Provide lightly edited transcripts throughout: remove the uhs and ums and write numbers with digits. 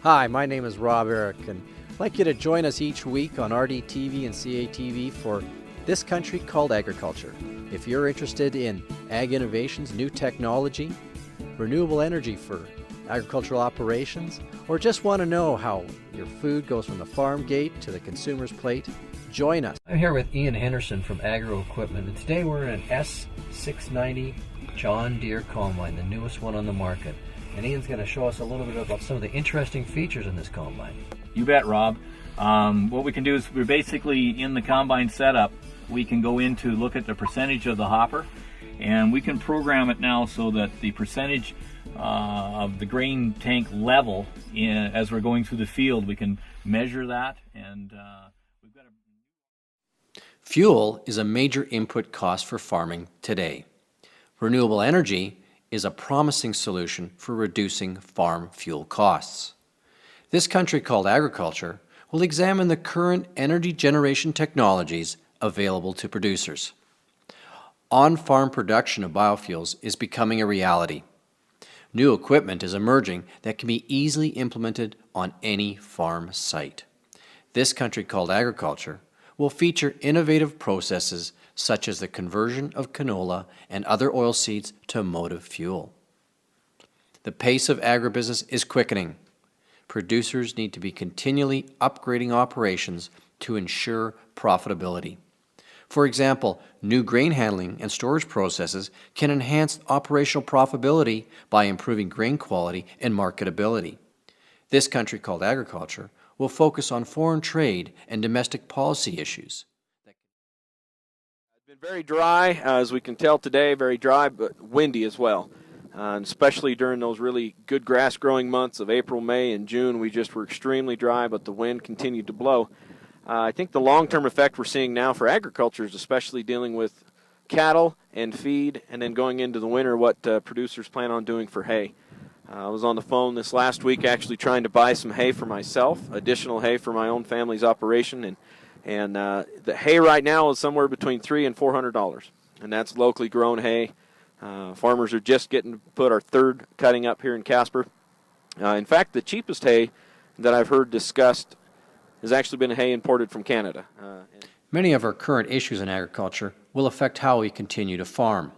Hi, my name is Rob Eric, and I'd like you to join us each week on RDTV and CATV for This Country Called Agriculture. If you're interested in ag innovations, new technology, renewable energy for agricultural operations, or just want to know how your food goes from the farm gate to the consumer's plate, join us. I'm here with Ian Henderson from Agro Equipment, and today we're in an S690 John Deere Combine, the newest one on the market. And Ian's going to show us a little bit about some of the interesting features in this combine. You bet, Rob. What we can do is we're basically in the combine setup. We can go in to look at the percentage of the hopper, and we can program it now so that the percentage of the grain tank level as we're going through the field, we can measure that. And we've got Fuel is a major input cost for farming today. Renewable energy is a promising solution for reducing farm fuel costs. This Country Called Agriculture will examine the current energy generation technologies available to producers. On-farm production of biofuels is becoming a reality. New equipment is emerging that can be easily implemented on any farm site. This Country Called Agriculture will feature innovative processes such as the conversion of canola and other oilseeds to motive fuel. The pace of agribusiness is quickening. Producers need to be continually upgrading operations to ensure profitability. For example, new grain handling and storage processes can enhance operational profitability by improving grain quality and marketability. This Country Called Agriculture will focus on foreign trade and domestic policy issues. It's been very dry, as we can tell today, very dry, but windy as well. And especially during those really good grass growing months of April, May, and June, we just were extremely dry, but the wind continued to blow. I think the long-term effect we're seeing now for agriculture is especially dealing with cattle and feed, and then going into the winter, what producers plan on doing for hay. I was on the phone this last week actually trying to buy some hay for myself, additional hay for my own family's operation, and the hay right now is somewhere between $300 and $400, and that's locally grown hay. Farmers are just getting to put our third cutting up here in Casper. In fact, the cheapest hay that I've heard discussed has actually been hay imported from Canada. Many of our current issues in agriculture will affect how we continue to farm.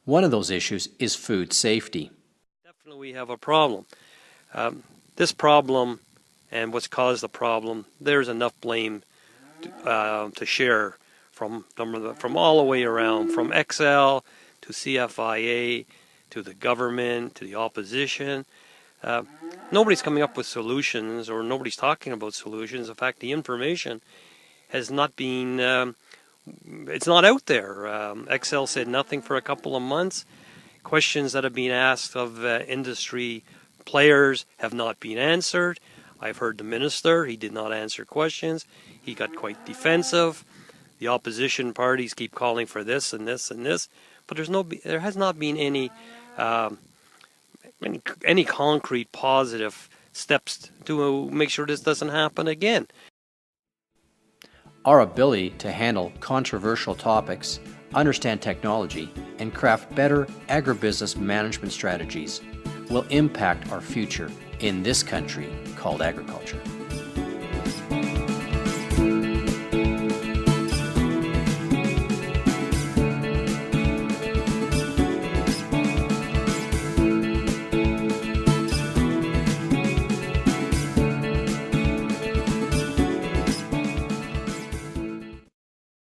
One of those issues is food safety. Definitely we have a problem. This problem and what's caused the problem, there's enough blame to share from all the way around, from XL to CFIA to the government to the opposition. Nobody's coming up with solutions, or nobody's talking about solutions. In fact, the information has not been, it's not out there. XL said nothing for a couple of months. Questions that have been asked of industry players have not been answered. I've heard the minister, he did not answer questions. He got quite defensive. The opposition parties keep calling for this and this and this, but there has not been any concrete positive steps to make sure this doesn't happen again. Our ability to handle controversial topics, understand technology, and craft better agribusiness management strategies will impact our future in this country called agriculture.